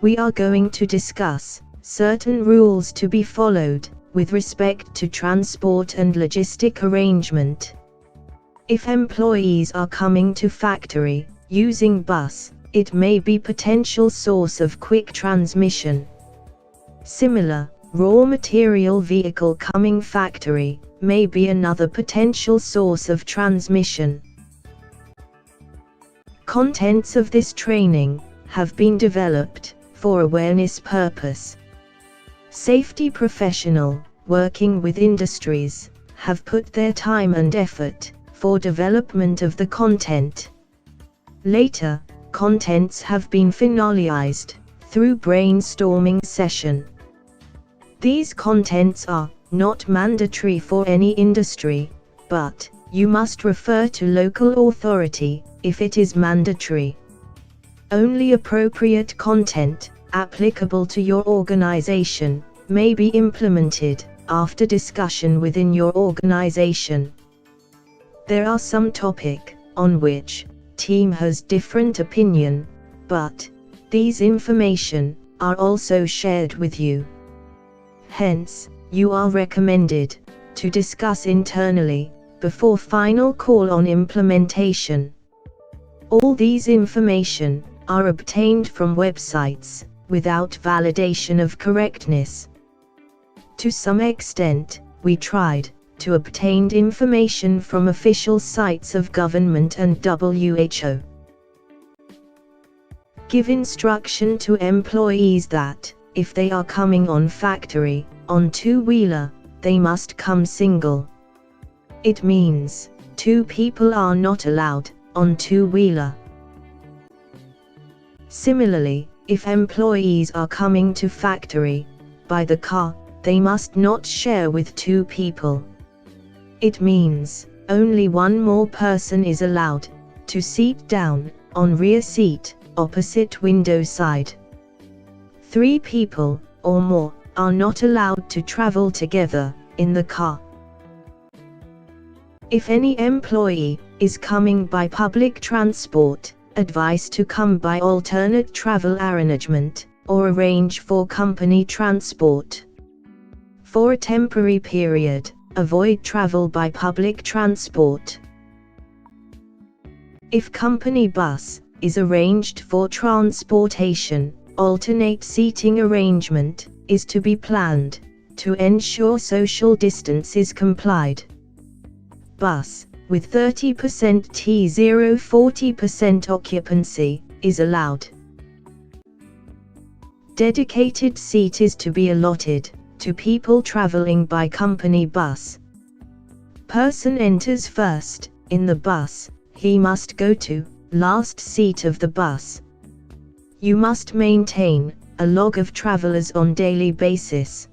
we are going to discuss certain rules to be followed with respect to transport and logistic arrangement. If employees are coming to factory using bus, it may be potential source of quick transmission. Similar, raw material vehicle coming factory may be another potential source of transmission. Contents of this training have been developed for awareness purpose. Safety professional working with industries have put their time and effort for development of the content. Later, contents have been finalized through brainstorming session. These contents are not mandatory for any industry, but you must refer to local authority if it is mandatory. Only appropriate content applicable to your organization may be implemented after discussion within your organization. There are some topic on which team has different opinion, but these information are also shared with you. Hence, you are recommended to discuss internally before final call on implementation. All these information are obtained from websites without validation of correctness. To some extent, we tried to obtain information from official sites of government and WHO. Give instruction to employees that, if they are coming on factory, on two-wheeler, they must come single. It means, 2 people are not allowed on two-wheeler. Similarly, if employees are coming to factory by the car, they must not share with 2 people. It means, only one more person is allowed to sit down on rear seat, opposite window side. 3 people or more are not allowed to travel together in the car. If any employee is coming by public transport, advise to come by alternate travel arrangement, or arrange for company transport. For a temporary period, avoid travel by public transport. If company bus is arranged for transportation, alternate seating arrangement is to be planned to ensure social distance is complied. Bus with 30% T0 40% occupancy is allowed. Dedicated seat is to be allotted to people traveling by company bus. Person enters first in the bus, he must go to last seat of the bus. You must maintain a log of travelers on daily basis.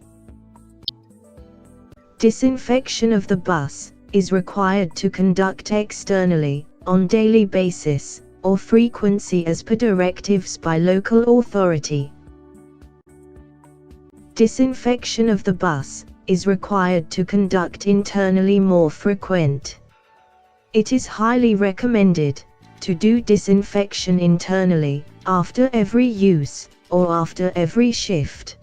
Disinfection of the bus is required to conduct externally, on daily basis, or frequency as per directives by local authority. Disinfection of the bus is required to conduct internally more frequent. It is highly recommended to do disinfection internally after every use or after every shift.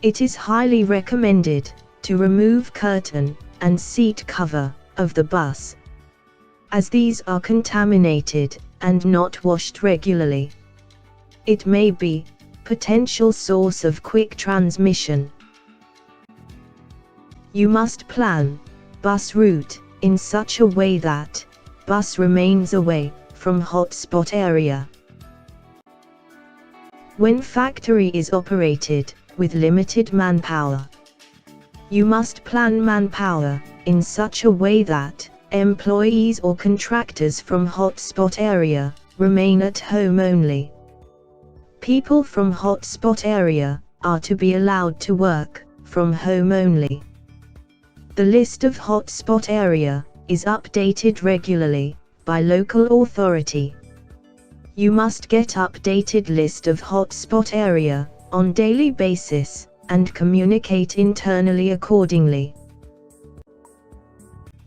It is highly recommended to remove curtain and seat cover of the bus, as these are contaminated and not washed regularly. It may be potential source of quick transmission. You must plan bus route in such a way that bus remains away from hotspot area. When factory is operated with limited manpower, you must plan manpower in such a way that employees or contractors from hotspot area remain at home only. People from hotspot area are to be allowed to work from home only. The list of hotspot area is updated regularly by local authority. You must get updated list of hotspot area on daily basis and communicate internally accordingly.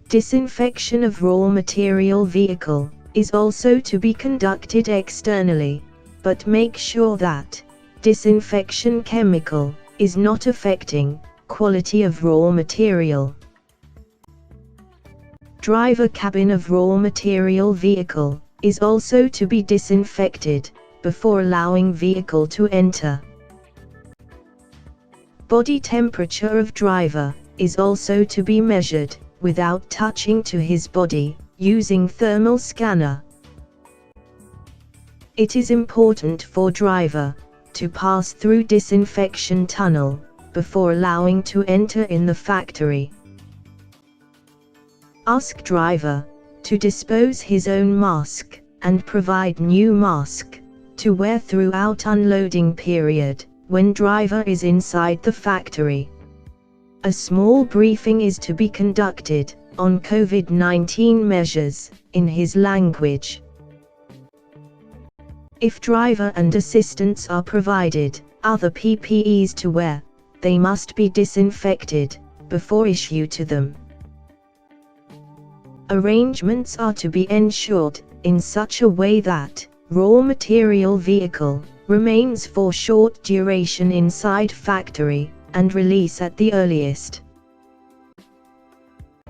Disinfection of raw material vehicle is also to be conducted externally but make sure that disinfection chemical is not affecting quality of raw material. Driver cabin of raw material vehicle is also to be disinfected before allowing vehicle to enter. Body temperature of driver is also to be measured without touching to his body using thermal scanner. It is important for driver to pass through disinfection tunnel before allowing to enter in the factory. Ask driver to dispose his own mask and provide new mask to wear throughout unloading period when driver is inside the factory. A small briefing is to be conducted on COVID-19 measures in his language. If driver and assistants are provided other PPEs to wear, they must be disinfected before issue to them. Arrangements are to be ensured in such a way that raw material vehicle remains for short duration inside factory and release at the earliest.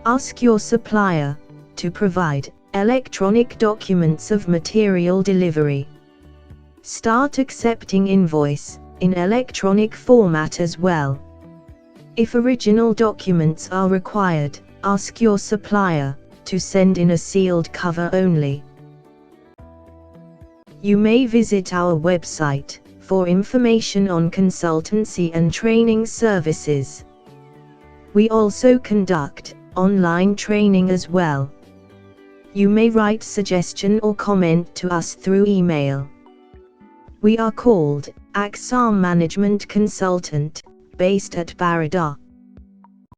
Ask your supplier to provide electronic documents of material delivery. Start accepting invoice in electronic format as well. If original documents are required, ask your supplier to send in a sealed cover only. You may visit our website for information on consultancy and training services. We also conduct online training as well. You may write suggestion or comment to us through email. We are called AKSHAR Management Consultant, based at Baroda.